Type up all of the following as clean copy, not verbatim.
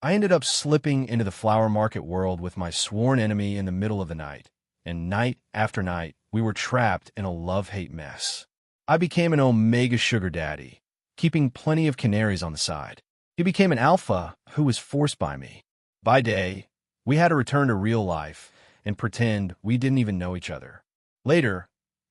I ended up slipping into the flower market world with my sworn enemy in the middle of the night, and night after night, we were trapped in a love-hate mess. I became an omega sugar daddy, keeping plenty of canaries on the side. He became an alpha who was forced by me. By day, we had to return to real life and pretend we didn't even know each other. Later,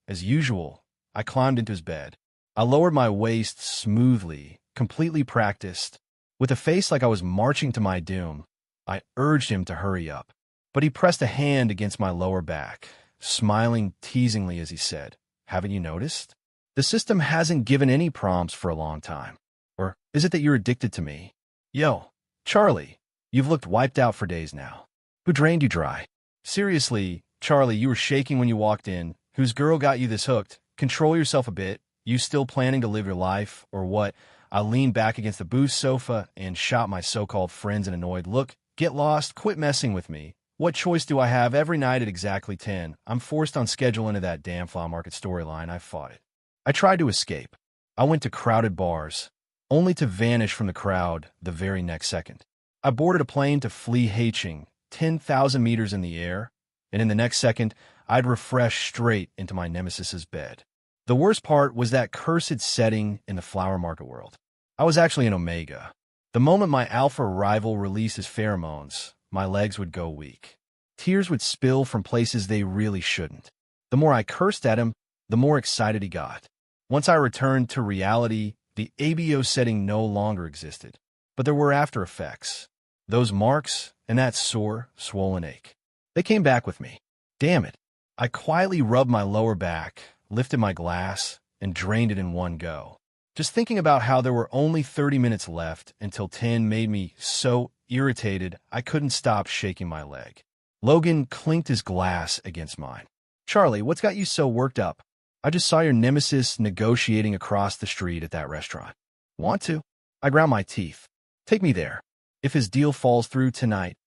as usual, I climbed into his bed. I lowered my waist smoothly, completely practiced. With a face like I was marching to my doom, I urged him to hurry up. But he pressed a hand against my lower back, smiling teasingly as he said, "Haven't you noticed? The system hasn't given any prompts for a long time. Or is it that you're addicted to me? Yo, Charlie, you've looked wiped out for days now. Who drained you dry? Seriously, Charlie, you were shaking when you walked in. Whose girl got you this hooked? Control yourself a bit. You still planning to live your life, or what?" I leaned back against the booth sofa and shot my so-called friends an annoyed look. "Get lost, quit messing with me. What choice do I have every night at exactly 10? I'm forced on schedule into that damn flower market storyline. I fought it. I tried to escape. I went to crowded bars, only to vanish from the crowd the very next second. I boarded a plane to flee Haiching, 10,000 meters in the air, and in the next second, I'd refresh straight into my nemesis's bed. The worst part was that cursed setting in the flower market world. I was actually an omega. The moment my alpha rival released his pheromones, my legs would go weak. Tears would spill from places they really shouldn't. The more I cursed at him, the more excited he got. Once I returned to reality, the ABO setting no longer existed. But there were after effects. Those marks and that sore, swollen ache. They came back with me. Damn it. I quietly rubbed my lower back, lifted my glass, and drained it in one go. Just thinking about how there were only 30 minutes left until 10 made me so irritated I couldn't stop shaking my leg. Logan clinked his glass against mine. "Charlie, what's got you so worked up? I just saw your nemesis negotiating across the street at that restaurant." "Want to?" I ground my teeth. "Take me there. If his deal falls through tonight,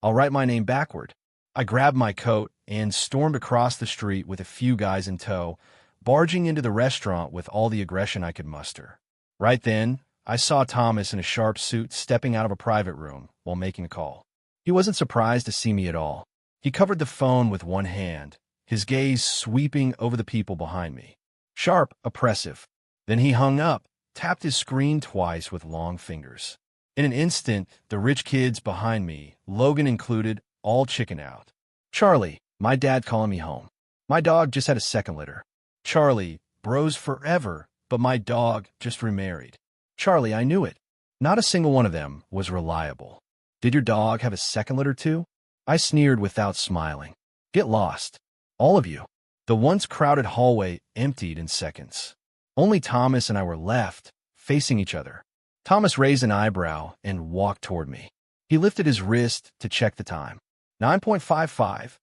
I'll write my name backward." I grabbed my coat and stormed across the street with a few guys in tow, barging into the restaurant with all the aggression I could muster. Right then, I saw Thomas in a sharp suit stepping out of a private room while making a call. He wasn't surprised to see me at all. He covered the phone with one hand, his gaze sweeping over the people behind me. Sharp, oppressive. Then he hung up, tapped his screen twice with long fingers. In an instant, the rich kids behind me, Logan included, all chicken out. "Charlie, my dad calling me home. My dog just had a second litter." "Charlie, bros forever, but my dog just remarried." "Charlie, I knew it." Not a single one of them was reliable. "Did your dog have a second litter too?" I sneered without smiling. "Get lost. All of you." The once crowded hallway emptied in seconds. Only Thomas and I were left, facing each other. Thomas raised an eyebrow and walked toward me. He lifted his wrist to check the time. 9:55.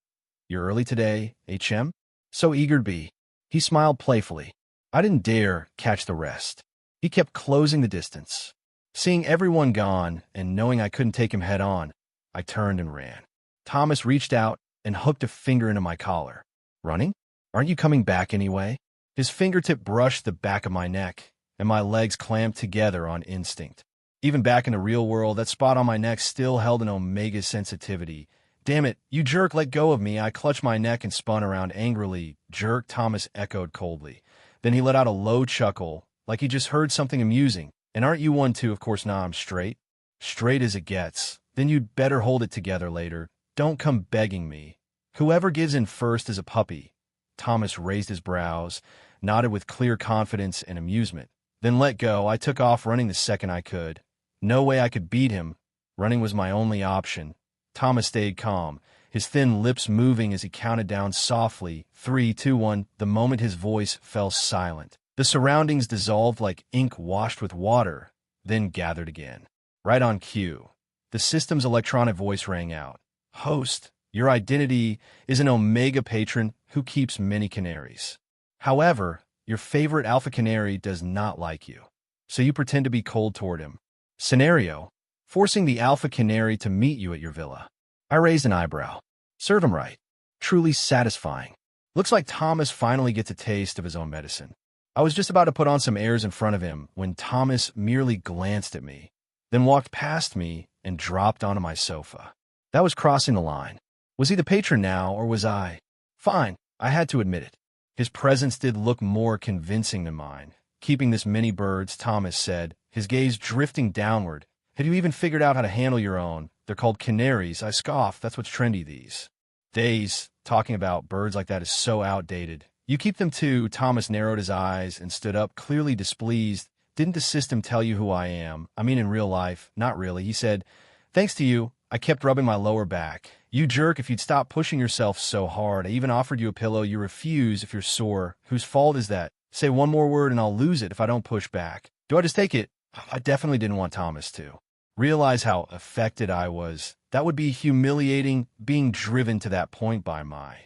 "You're early today, HM?" "So eager to be." He smiled playfully. I didn't dare catch the rest. He kept closing the distance. Seeing everyone gone and knowing I couldn't take him head on, I turned and ran. Thomas reached out and hooked a finger into my collar. "Running? Aren't you coming back anyway?" His fingertip brushed the back of my neck, and my legs clamped together on instinct. Even back in the real world, that spot on my neck still held an omega sensitivity. "Damn it, you jerk, let go of me." I clutched my neck and spun around angrily. "Jerk," Thomas echoed coldly. Then he let out a low chuckle, like he just heard something amusing. "And aren't you one too?" "Of course not, I'm straight." "Straight as it gets. Then you'd better hold it together later. Don't come begging me. Whoever gives in first is a puppy." Thomas raised his brows, nodded with clear confidence and amusement. Then let go. I took off running the second I could. No way I could beat him. Running was my only option. Thomas stayed calm, his thin lips moving as he counted down softly, 3, 2, 1. The moment his voice fell silent, the surroundings dissolved like ink washed with water, then gathered again. Right on cue, the system's electronic voice rang out. "Host, your identity is an Omega patron who keeps many canaries. However, your favorite Alpha Canary does not like you, so you pretend to be cold toward him. Scenario: forcing the Alpha Canary to meet you at your villa." I raised an eyebrow. Serve him right. Truly satisfying. Looks like Thomas finally gets a taste of his own medicine. I was just about to put on some airs in front of him when Thomas merely glanced at me, then walked past me and dropped onto my sofa. That was crossing the line. Was he the patron now, or was I? Fine, I had to admit it. His presence did look more convincing than mine. Keeping this many birds, Thomas said, his gaze drifting downward. Have you even figured out how to handle your own? They're called canaries. I scoff. That's what's trendy these days. Talking about birds like that is so outdated. You keep them too. Thomas narrowed his eyes and stood up, clearly displeased. Didn't the system tell you who I am? I mean, in real life. Not really. He said, thanks to you, I kept rubbing my lower back. You jerk, if you'd stop pushing yourself so hard. I even offered you a pillow. You refuse if you're sore. Whose fault is that? Say one more word and I'll lose it if I don't push back. Do I just take it? I definitely didn't want Thomas to realize how affected I was. That would be humiliating, being driven to that point by my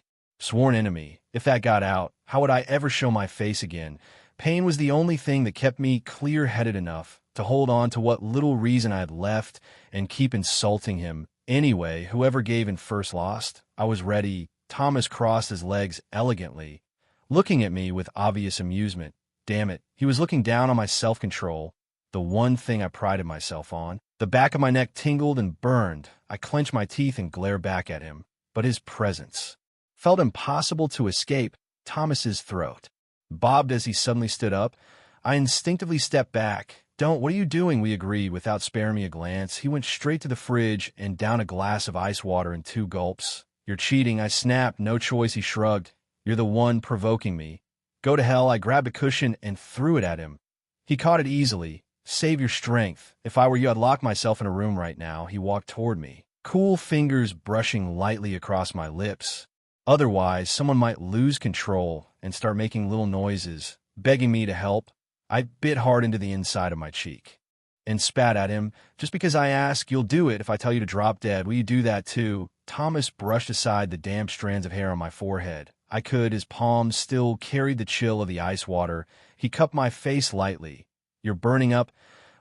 sworn enemy. If that got out, how would I ever show my face again? Pain was the only thing that kept me clear-headed enough to hold on to what little reason I had left and keep insulting him. Anyway, whoever gave in first lost. I was ready. Thomas crossed his legs elegantly, looking at me with obvious amusement. Damn it, he was looking down on my self-control, the one thing I prided myself on. The back of my neck tingled and burned. I clenched my teeth and glared back at him, but his presence felt impossible to escape. Thomas's throat bobbed as he suddenly stood up. I instinctively stepped back. Don't, what are you doing? We agreed without sparing me a glance. He went straight to the fridge and down a glass of ice water in 2 gulps. You're cheating, I snapped. No choice, he shrugged. You're the one provoking me. Go to hell. I grabbed a cushion and threw it at him. He caught it easily. Save your strength. If I were you, I'd lock myself in a room right now. He walked toward me, cool fingers brushing lightly across my lips. Otherwise, someone might lose control and start making little noises, begging me to help. I bit hard into the inside of my cheek and spat at him. Just because I ask, you'll do it if I tell you to drop dead. Will you do that too? Thomas brushed aside the damp strands of hair on my forehead. I could. His palms still carried the chill of the ice water. He cupped my face lightly. You're burning up.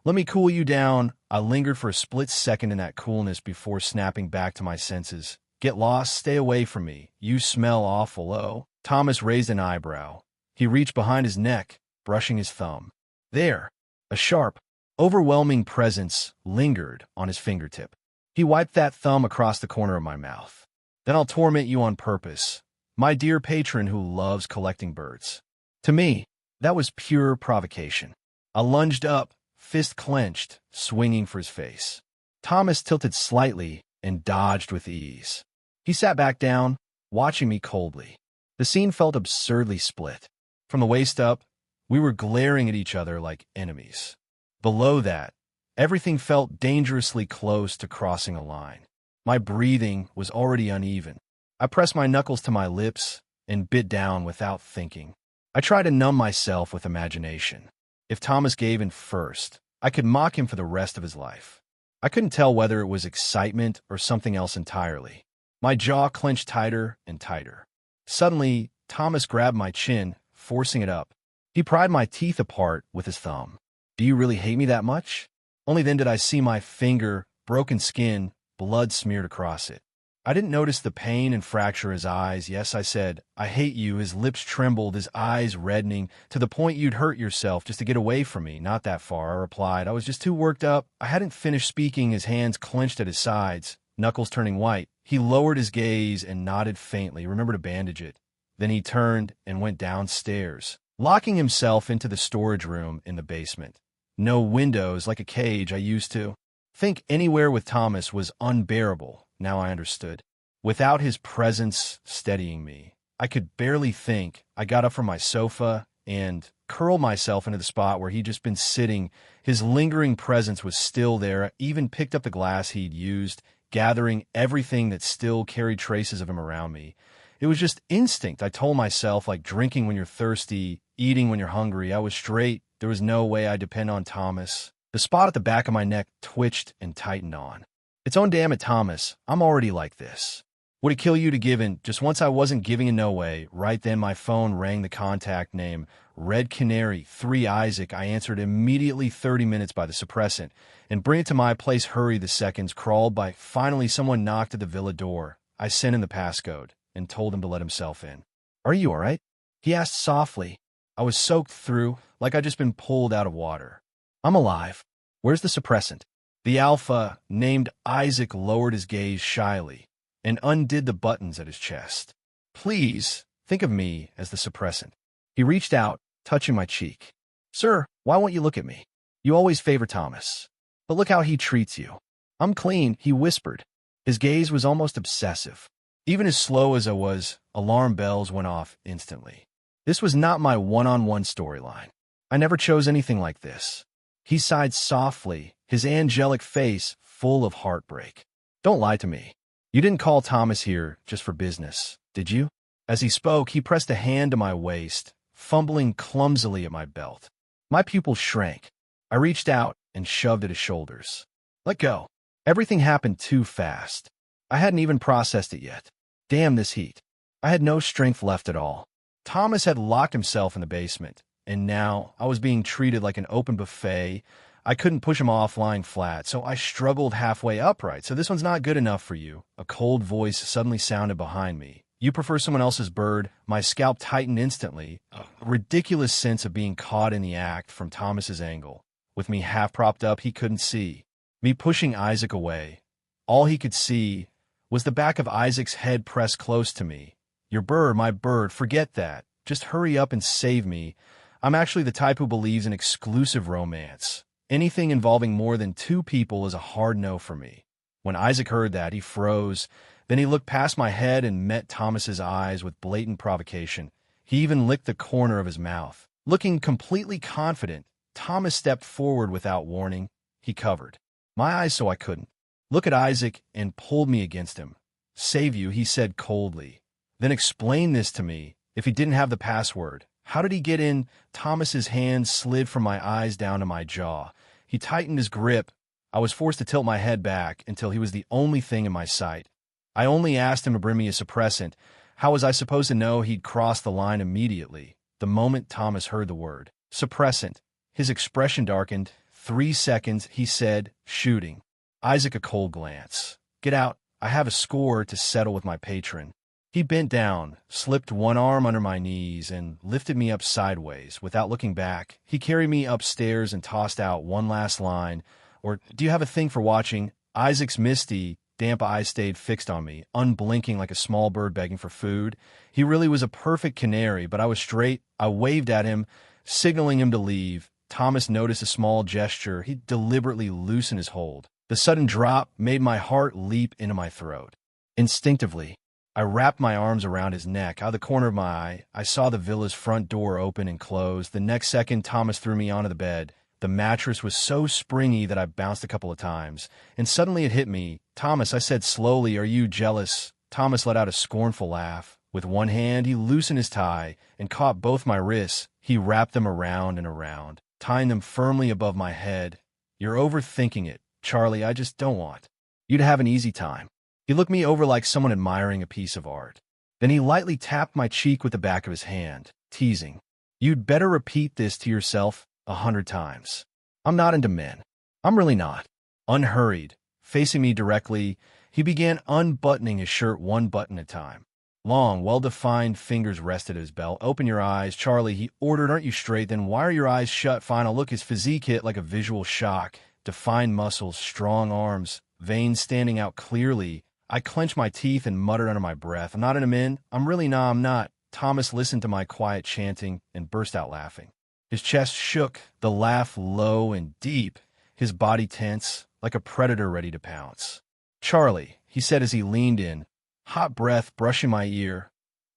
Let me cool you down. I lingered for a split second in that coolness before snapping back to my senses. Get lost. Stay away from me. You smell awful. Oh. Thomas raised an eyebrow. He reached behind his neck, brushing his thumb. There. A sharp, overwhelming presence lingered on his fingertip. He wiped that thumb across the corner of my mouth. Then I'll torment you on purpose, my dear patron who loves collecting birds. To me, that was pure provocation. I lunged up, fist clenched, swinging for his face. Thomas tilted slightly and dodged with ease. He sat back down, watching me coldly. The scene felt absurdly split. From the waist up, we were glaring at each other like enemies. Below that, everything felt dangerously close to crossing a line. My breathing was already uneven. I pressed my knuckles to my lips and bit down without thinking. I tried to numb myself with imagination. If Thomas gave in first, I could mock him for the rest of his life. I couldn't tell whether it was excitement or something else entirely. My jaw clenched tighter and tighter. Suddenly, Thomas grabbed my chin, forcing it up. He pried my teeth apart with his thumb. Do you really hate me that much? Only then did I see my finger, broken skin, blood smeared across it. I didn't notice the pain and fracture his eyes. Yes, I said, I hate you. His lips trembled, his eyes reddening, to the point you'd hurt yourself just to get away from me. Not that far, I replied. I was just too worked up. I hadn't finished speaking, his hands clenched at his sides, knuckles turning white. He lowered his gaze and nodded faintly. Remember to bandage it. Then he turned and went downstairs, locking himself into the storage room in the basement. No windows, like a cage I used to. Think anywhere with Thomas was unbearable. Now I understood. Without his presence steadying me, I could barely think. I got up from my sofa and curled myself into the spot where he'd just been sitting. His lingering presence was still there. I even picked up the glass he'd used, gathering everything that still carried traces of him around me. It was just instinct. I told myself, like drinking when you're thirsty, eating when you're hungry. I was straight. There was no way I'd depend on Thomas. The spot at the back of my neck twitched and tightened on. It's on damn it, Thomas. I'm already like this. Would it kill you to give in? Just once I wasn't giving in no way. Right then my phone rang the contact name. Red Canary, 3 Isaac. I answered immediately. 30 minutes by the suppressant. And bring it to my place. Hurry. The seconds crawled by. Finally someone knocked at the villa door. I sent in the passcode and told him to let himself in. Are you all right? He asked softly. I was soaked through, like I'd just been pulled out of water. I'm alive. Where's the suppressant? The alpha, named Isaac, lowered his gaze shyly and undid the buttons at his chest. Please, think of me as the suppressant. He reached out, touching my cheek. Sir, why won't you look at me? You always favor Thomas. But look how he treats you. I'm clean, he whispered. His gaze was almost obsessive. Even as slow as I was, alarm bells went off instantly. This was not my one-on-one storyline. I never chose anything like this. He sighed softly, his angelic face full of heartbreak. Don't lie to me. You didn't call Thomas here just for business, did you? As he spoke, he pressed a hand to my waist, fumbling clumsily at my belt. My pupils shrank. I reached out and shoved at his shoulders. Let go. Everything happened too fast. I hadn't even processed it yet. Damn this heat. I had no strength left at all. Thomas had locked himself in the basement, and now I was being treated like an open buffet. I couldn't push him off lying flat, so I struggled halfway upright. So this one's not good enough for you. A cold voice suddenly sounded behind me. You prefer someone else's bird? My scalp tightened instantly. A ridiculous sense of being caught in the act from Thomas's angle. With me half propped up, he couldn't see. Me pushing Isaac away. All he could see was the back of Isaac's head pressed close to me. Your bird, my bird, forget that. Just hurry up and save me. I'm actually the type who believes in exclusive romance. Anything involving more than two people is a hard no for me. When Isaac heard that, he froze. Then he looked past my head and met Thomas's eyes with blatant provocation. He even licked the corner of his mouth. Looking completely confident, Thomas stepped forward without warning. He covered my eyes so I couldn't. Look at Isaac and pulled me against him. Save you, he said coldly. Then explain this to me. If he didn't have the password, how did he get in? Thomas's hand slid from my eyes down to my jaw. He tightened his grip. I was forced to tilt my head back until he was the only thing in my sight. I only asked him to bring me a suppressant. How was I supposed to know he'd crossed the line immediately? The moment Thomas heard the word suppressant, his expression darkened. 3 seconds, he said, shooting. Isaac, a cold glance. Get out. I have a score to settle with my patron. He bent down, slipped one arm under my knees, and lifted me up sideways. Without looking back, he carried me upstairs and tossed out one last line. Or, do you have a thing for watching? Isaac's misty, damp eyes stayed fixed on me, unblinking like a small bird begging for food. He really was a perfect canary, but I was straight. I waved at him, signaling him to leave. Thomas noticed a small gesture. He deliberately loosened his hold. The sudden drop made my heart leap into my throat. Instinctively, I wrapped my arms around his neck. Out of the corner of my eye, I saw the villa's front door open and close. The next second, Thomas threw me onto the bed. The mattress was so springy that I bounced a couple of times. And suddenly it hit me. Thomas, I said slowly, are you jealous? Thomas let out a scornful laugh. With one hand, he loosened his tie and caught both my wrists. He wrapped them around and around, tying them firmly above my head. You're overthinking it, Charlie. I just don't want you to have an easy time. He looked me over like someone admiring a piece of art. Then he lightly tapped my cheek with the back of his hand, teasing. You'd better repeat this to yourself 100 times. I'm not into men. I'm really not. Unhurried, facing me directly, he began unbuttoning his shirt one button at a time. Long, well-defined fingers rested at his belt. Open your eyes, Charlie, he ordered. Aren't you straight? Then why are your eyes shut? Fine, I'll look. His physique hit like a visual shock. Defined muscles, strong arms, veins standing out clearly. I clenched my teeth and muttered under my breath. I'm not into men. I'm really not. I'm not. Thomas listened to my quiet chanting and burst out laughing. His chest shook, the laugh low and deep, his body tense, like a predator ready to pounce. Charlie, he said as he leaned in, hot breath brushing my ear.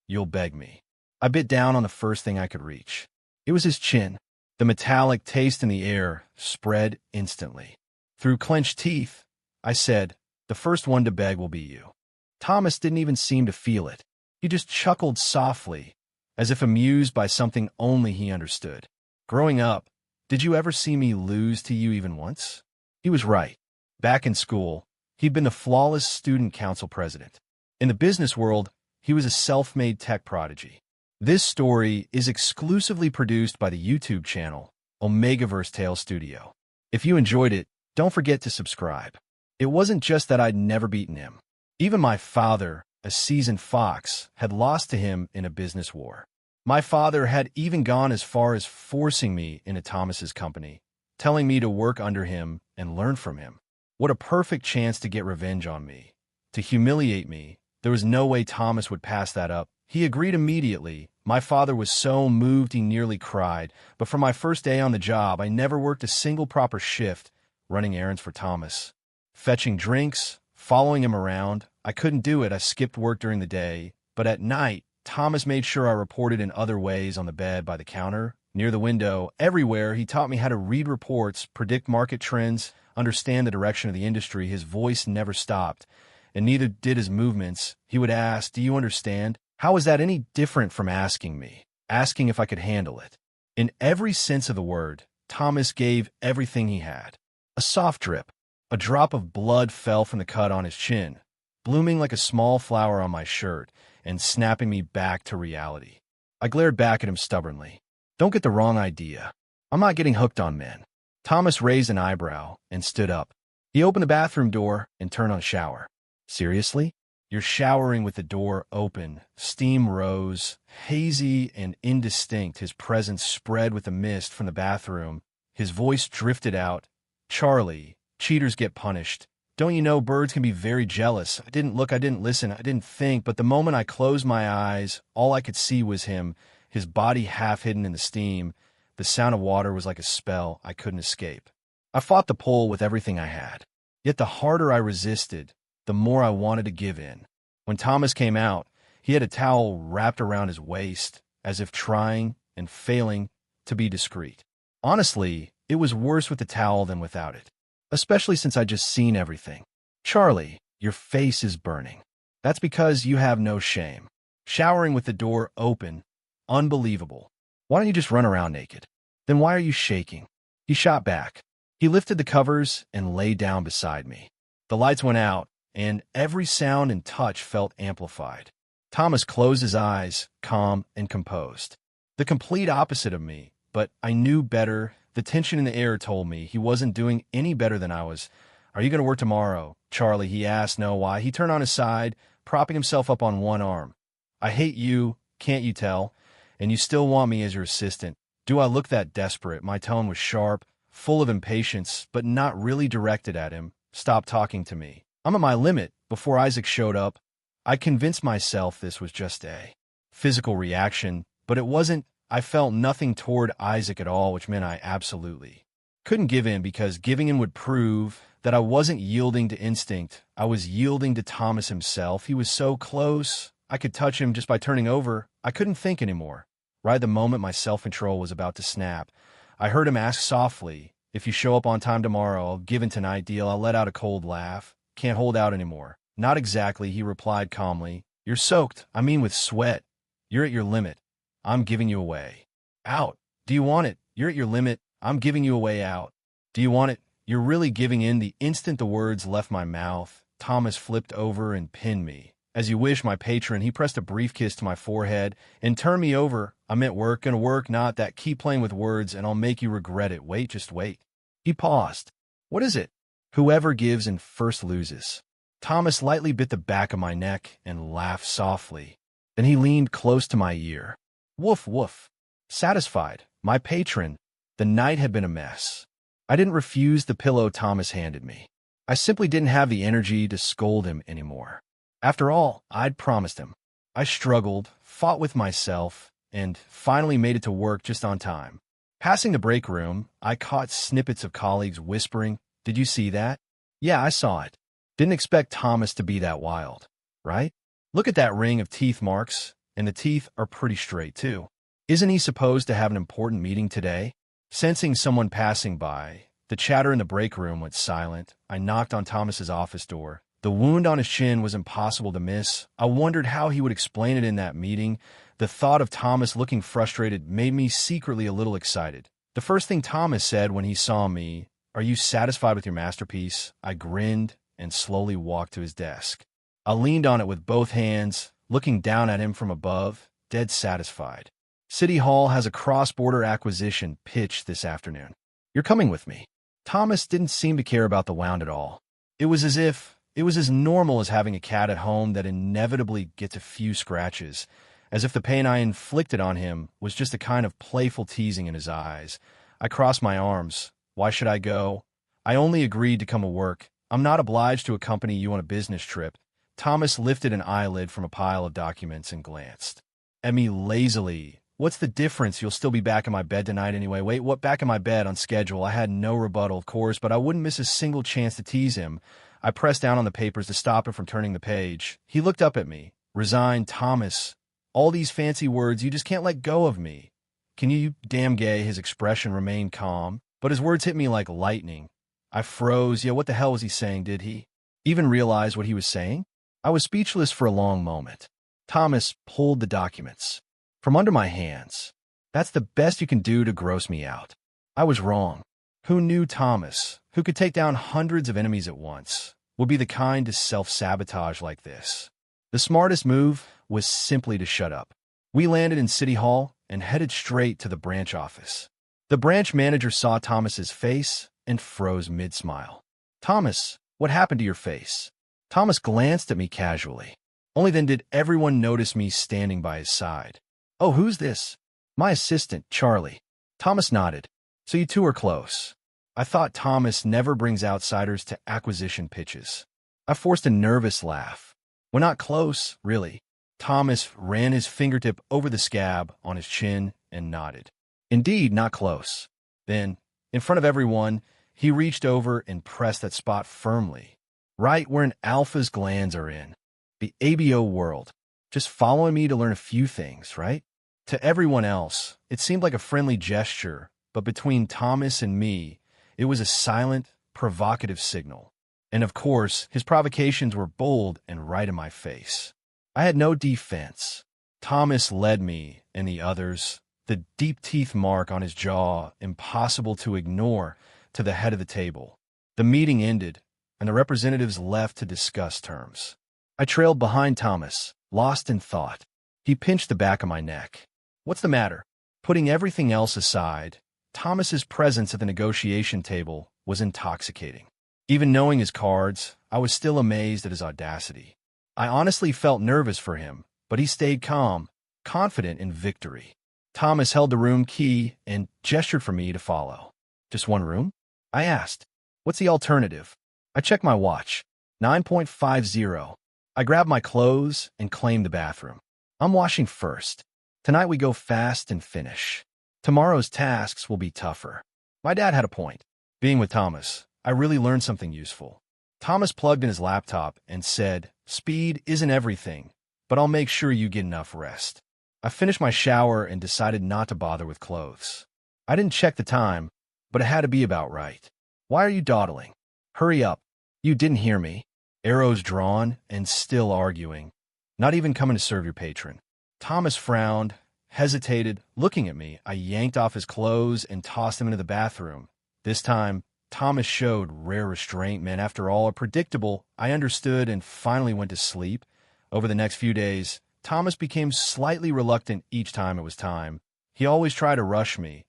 You'll beg me. I bit down on the first thing I could reach. It was his chin. The metallic taste in the air spread instantly. Through clenched teeth, I said, the first one to beg will be you. Thomas didn't even seem to feel it. He just chuckled softly, as if amused by something only he understood. Growing up, did you ever see me lose to you even once? He was right. Back in school, he'd been the flawless student council president. In the business world, he was a self-made tech prodigy. This story is exclusively produced by the YouTube channel, Omegaverse Tales Studio. If you enjoyed it, don't forget to subscribe. It wasn't just that I'd never beaten him. Even my father, a seasoned fox, had lost to him in a business war. My father had even gone as far as forcing me into Thomas's company, telling me to work under him and learn from him. What a perfect chance to get revenge on me. To humiliate me. There was no way Thomas would pass that up. He agreed immediately. My father was so moved he nearly cried, but for my first day on the job, I never worked a single proper shift, running errands for Thomas. Fetching drinks, following him around. I couldn't do it. I skipped work during the day, but at night, Thomas made sure I reported in other ways on the bed, by the counter, near the window, everywhere. He taught me how to read reports, predict market trends, understand the direction of the industry. His voice never stopped, and neither did his movements. He would ask, "Do you understand?" How was that any different from asking me, asking if I could handle it? In every sense of the word, Thomas gave everything he had. A soft drip. A drop of blood fell from the cut on his chin, blooming like a small flower on my shirt and snapping me back to reality. I glared back at him stubbornly. Don't get the wrong idea. I'm not getting hooked on men. Thomas raised an eyebrow and stood up. He opened the bathroom door and turned on a shower. Seriously? You're showering with the door open. Steam rose, hazy and indistinct. His presence spread with the mist from the bathroom. His voice drifted out. Charlie, cheaters get punished. Don't you know birds can be very jealous? I didn't look, I didn't listen, I didn't think, but the moment I closed my eyes, all I could see was him, his body half hidden in the steam. The sound of water was like a spell I couldn't escape. I fought the pull with everything I had. Yet the harder I resisted, the more I wanted to give in. When Thomas came out, he had a towel wrapped around his waist, as if trying and failing to be discreet. Honestly, it was worse with the towel than without it, especially since I'd just seen everything. Charlie, your face is burning. That's because you have no shame. Showering with the door open. Unbelievable. Why don't you just run around naked? Then why are you shaking? He shot back. He lifted the covers and lay down beside me. The lights went out, and every sound and touch felt amplified. Thomas closed his eyes, calm and composed. The complete opposite of me, but I knew better. The tension in the air told me he wasn't doing any better than I was. Are you going to work tomorrow, Charlie? He asked. No, why? He turned on his side, propping himself up on one arm. I hate you, can't you tell? And you still want me as your assistant. Do I look that desperate? My tone was sharp, full of impatience, but not really directed at him. Stop talking to me. I'm at my limit. Before Isaac showed up, I convinced myself this was just a physical reaction, but it wasn't. I felt nothing toward Isaac at all, which meant I absolutely couldn't give in, because giving in would prove that I wasn't yielding to instinct. I was yielding to Thomas himself. He was so close. I could touch him just by turning over. I couldn't think anymore. Right the moment my self-control was about to snap, I heard him ask softly, "If you show up on time tomorrow, I'll give in tonight, deal?" I let out a cold laugh. Can't hold out anymore. Not exactly, he replied calmly. You're soaked. I mean with sweat. You're at your limit. I'm giving you away. Out. Do you want it? You're at your limit. I'm giving you away. Out. Do you want it? You're really giving in. The instant the words left my mouth, Thomas flipped over and pinned me. As you wish, my patron. He pressed a brief kiss to my forehead and turned me over. I'm at work, gonna work, not that. Keep playing with words and I'll make you regret it. Wait, just wait. He paused. What is it? Whoever gives in first loses. Thomas lightly bit the back of my neck and laughed softly. Then he leaned close to my ear. Woof, woof. Satisfied. My patron. The night had been a mess. I didn't refuse the pillow Thomas handed me. I simply didn't have the energy to scold him anymore. After all, I'd promised him. I struggled, fought with myself, and finally made it to work just on time. Passing the break room, I caught snippets of colleagues whispering, "Did you see that?" Yeah, I saw it. Didn't expect Thomas to be that wild, right? Look at that ring of teeth marks, and the teeth are pretty straight, too. Isn't he supposed to have an important meeting today? Sensing someone passing by, the chatter in the break room went silent. I knocked on Thomas's office door. The wound on his chin was impossible to miss. I wondered how he would explain it in that meeting. The thought of Thomas looking frustrated made me secretly a little excited. The first thing Thomas said when he saw me, "Are you satisfied with your masterpiece?" I grinned and slowly walked to his desk. I leaned on it with both hands, looking down at him from above, dead satisfied. City Hall has a cross-border acquisition pitch this afternoon. You're coming with me. Thomas didn't seem to care about the wound at all. It was as normal as having a cat at home that inevitably gets a few scratches, as if the pain I inflicted on him was just a kind of playful teasing in his eyes. I crossed my arms. Why should I go? I only agreed to come to work. I'm not obliged to accompany you on a business trip. Thomas lifted an eyelid from a pile of documents and glanced at me lazily. What's the difference? You'll still be back in my bed tonight anyway. Wait, what? Back in my bed on schedule? I had no rebuttal, of course, but I wouldn't miss a single chance to tease him. I pressed down on the papers to stop him from turning the page. He looked up at me, resigned. Thomas, all these fancy words, you just can't let go of me. Can you damn gay? His expression remained calm, but his words hit me like lightning. I froze. Yeah, what the hell was he saying? Did he even realize what he was saying? I was speechless for a long moment. Thomas pulled the documents from under my hands. That's the best you can do to gross me out. I was wrong. Who knew Thomas, who could take down hundreds of enemies at once, would be the kind to self-sabotage like this? The smartest move was simply to shut up. We landed in City Hall and headed straight to the branch office. The branch manager saw Thomas's face and froze mid-smile. Thomas, what happened to your face? Thomas glanced at me casually. Only then did everyone notice me standing by his side. Oh, who's this? My assistant, Charlie. Thomas nodded. So you two are close. I thought Thomas never brings outsiders to acquisition pitches. I forced a nervous laugh. We're not close, really. Thomas ran his fingertip over the scab on his chin and nodded. Indeed, not close. Then, in front of everyone, he reached over and pressed that spot firmly, right where an alpha's glands are in. The ABO world. Just following me to learn a few things, right? To everyone else, it seemed like a friendly gesture, but between Thomas and me, it was a silent, provocative signal. And of course, his provocations were bold and right in my face. I had no defense. Thomas led me, and the others, the deep teeth mark on his jaw, impossible to ignore, to the head of the table. The meeting ended, and the representatives left to discuss terms. I trailed behind Thomas, lost in thought. He pinched the back of my neck. What's the matter? Putting everything else aside, Thomas's presence at the negotiation table was intoxicating. Even knowing his cards, I was still amazed at his audacity. I honestly felt nervous for him, but he stayed calm, confident in victory. Thomas held the room key and gestured for me to follow. Just one room? I asked. What's the alternative? I checked my watch. 9:50. I grabbed my clothes and claimed the bathroom. I'm washing first. Tonight we go fast and finish. Tomorrow's tasks will be tougher. My dad had a point. Being with Thomas, I really learned something useful. Thomas plugged in his laptop and said, "Speed isn't everything, but I'll make sure you get enough rest." I finished my shower and decided not to bother with clothes. I didn't check the time, but it had to be about right. Why are you dawdling? Hurry up. You didn't hear me. Arrows drawn and still arguing. Not even coming to serve your patron. Thomas frowned, hesitated, looking at me. I yanked off his clothes and tossed him into the bathroom. This time, Thomas showed rare restraint. Man, after all, predictable. I understood and finally went to sleep. Over the next few days, Thomas became slightly reluctant each time it was time. He always tried to rush me.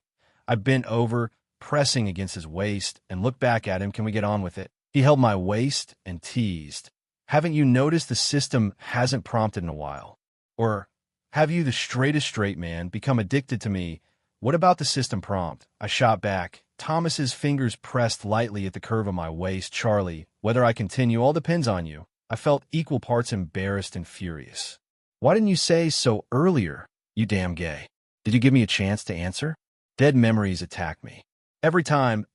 I bent over, pressing against his waist, and looked back at him. Can we get on with it? He held my waist and teased. Haven't you noticed the system hasn't prompted in a while? Or have you, the straightest straight man, become addicted to me? What about the system prompt? I shot back. Thomas's fingers pressed lightly at the curve of my waist. Charlie, whether I continue all depends on you. I felt equal parts embarrassed and furious. Why didn't you say so earlier, you damn gay? Did you give me a chance to answer? Dead memories attacked me. Every time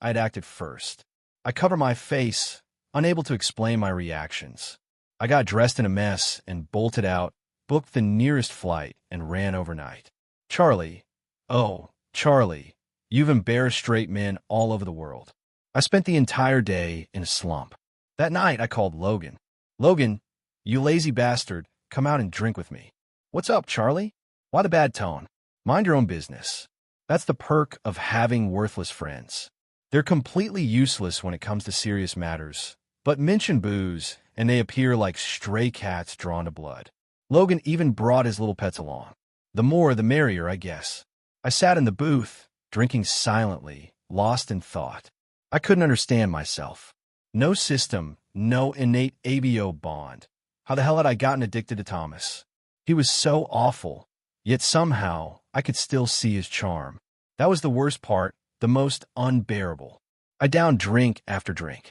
I'd acted first. I covered my face, unable to explain my reactions. I got dressed in a mess and bolted out, booked the nearest flight, and ran overnight. Charlie, oh, Charlie, you've embarrassed straight men all over the world. I spent the entire day in a slump. That night, I called Logan. Logan, you lazy bastard, come out and drink with me. What's up, Charlie? Why the bad tone? Mind your own business. That's the perk of having worthless friends. They're completely useless when it comes to serious matters, but mention booze, and they appear like stray cats drawn to blood. Logan even brought his little pets along. The more, the merrier, I guess. I sat in the booth, drinking silently, lost in thought. I couldn't understand myself. No system, no innate ABO bond. How the hell had I gotten addicted to Thomas? He was so awful, yet somehow I could still see his charm. That was the worst part, the most unbearable. I downed drink after drink.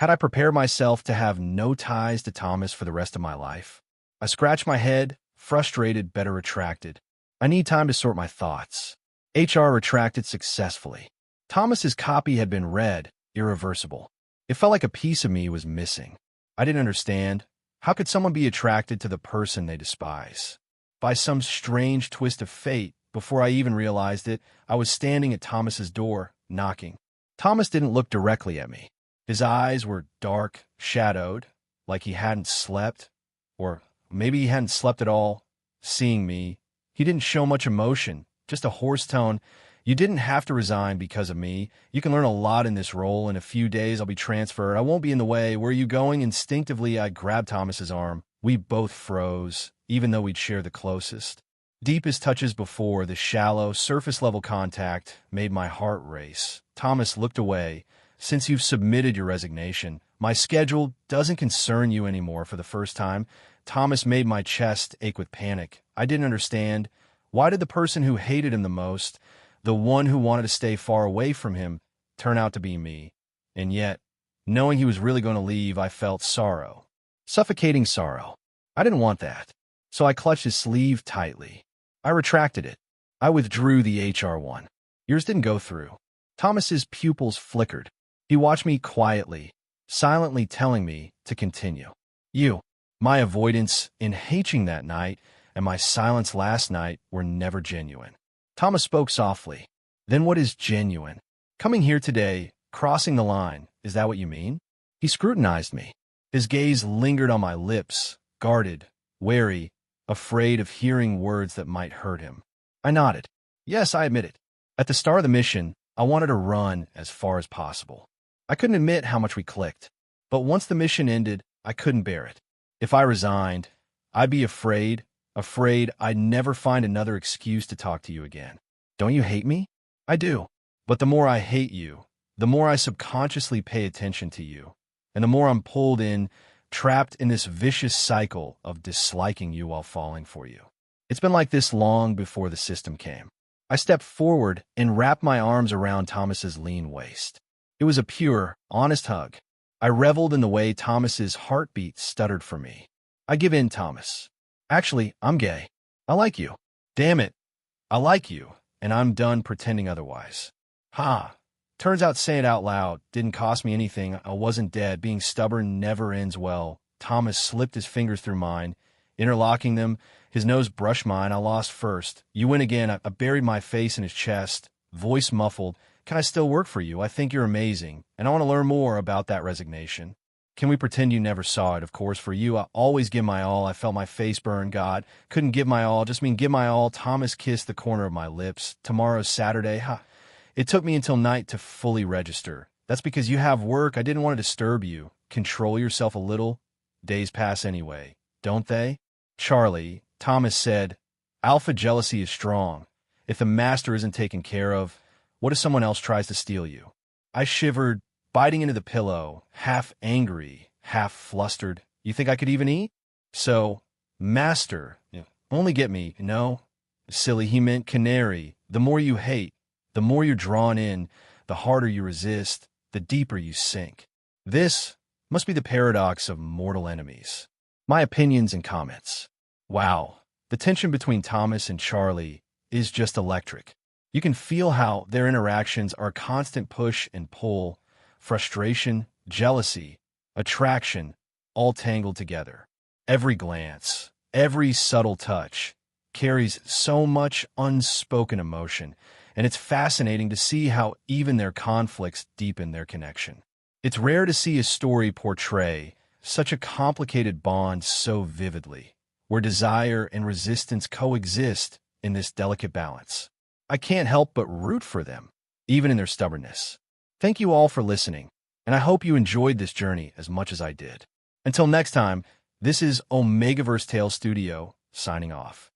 Had I prepared myself to have no ties to Thomas for the rest of my life? I scratched my head, frustrated, better retracted. I need time to sort my thoughts. HR retracted successfully. Thomas's copy had been read, irreversible. It felt like a piece of me was missing. I didn't understand. How could someone be attracted to the person they despise? By some strange twist of fate, before I even realized it, I was standing at Thomas's door, knocking. Thomas didn't look directly at me. His eyes were dark, shadowed, like he hadn't slept, or maybe he hadn't slept at all. Seeing me, he didn't show much emotion, just a hoarse tone. You didn't have to resign because of me. You can learn a lot in this role. In a few days, I'll be transferred. I won't be in the way. Where are you going? Instinctively, I grabbed Thomas's arm. We both froze, even though we'd share the closest. Deep as touches before, the shallow, surface-level contact made my heart race. Thomas looked away. Since you've submitted your resignation, my schedule doesn't concern you anymore. For the first time, Thomas made my chest ache with panic. I didn't understand. Why did the person who hated him the most, the one who wanted to stay far away from him, turn out to be me? And yet, knowing he was really going to leave, I felt sorrow. Suffocating sorrow. I didn't want that. So I clutched his sleeve tightly. I retracted it. I withdrew the HR one. Yours didn't go through. Thomas's pupils flickered. He watched me quietly, silently telling me to continue. My avoidance in hating that night and my silence last night were never genuine. Thomas spoke softly. Then what is genuine? Coming here today, crossing the line, is that what you mean? He scrutinized me. His gaze lingered on my lips, guarded, wary, afraid of hearing words that might hurt him. I nodded. Yes, I admit it. At the start of the mission, I wanted to run as far as possible. I couldn't admit how much we clicked. But once the mission ended, I couldn't bear it. If I resigned, I'd be afraid I'd never find another excuse to talk to you again. Don't you hate me? I do. But the more I hate you, the more I subconsciously pay attention to you, and the more I'm pulled in, trapped in this vicious cycle of disliking you while falling for you. It's been like this long before the system came. I stepped forward and wrapped my arms around Thomas's lean waist. It was a pure, honest hug. I reveled in the way Thomas's heartbeat stuttered for me. I give in, Thomas. Actually, I'm gay. I like you. Damn it. I like you, and I'm done pretending otherwise. Ha. Turns out saying it out loud didn't cost me anything. I wasn't dead. Being stubborn never ends well. Thomas slipped his fingers through mine, interlocking them. His nose brushed mine. I lost first. You win again. I buried my face in his chest, voice muffled. Can I still work for you? I think you're amazing, and I want to learn more about that resignation. Can we pretend you never saw it? Of course, for you, I always give my all. I felt my face burn. God, couldn't give my all. Just mean give my all. Thomas kissed the corner of my lips. Tomorrow's Saturday. Ha. It took me until night to fully register. That's because you have work. I didn't want to disturb you. Control yourself a little. Days pass anyway, don't they? Charlie, Thomas said, Alpha jealousy is strong. If the master isn't taken care of, what if someone else tries to steal you? I shivered, biting into the pillow, half angry, half flustered. You think I could even eat? So, master, only get me, no? Silly, he meant canary. The more you hate, the more you're drawn in, the harder you resist, the deeper you sink. This must be the paradox of mortal enemies. My opinions and comments. Wow, the tension between Thomas and Charlie is just electric. You can feel how their interactions are a constant push and pull, frustration, jealousy, attraction, all tangled together. Every glance, every subtle touch carries so much unspoken emotion, and it's fascinating to see how even their conflicts deepen their connection. It's rare to see a story portray such a complicated bond so vividly, where desire and resistance coexist in this delicate balance. I can't help but root for them, even in their stubbornness. Thank you all for listening, and I hope you enjoyed this journey as much as I did. Until next time, this is Omegaverse Tales Studio, signing off.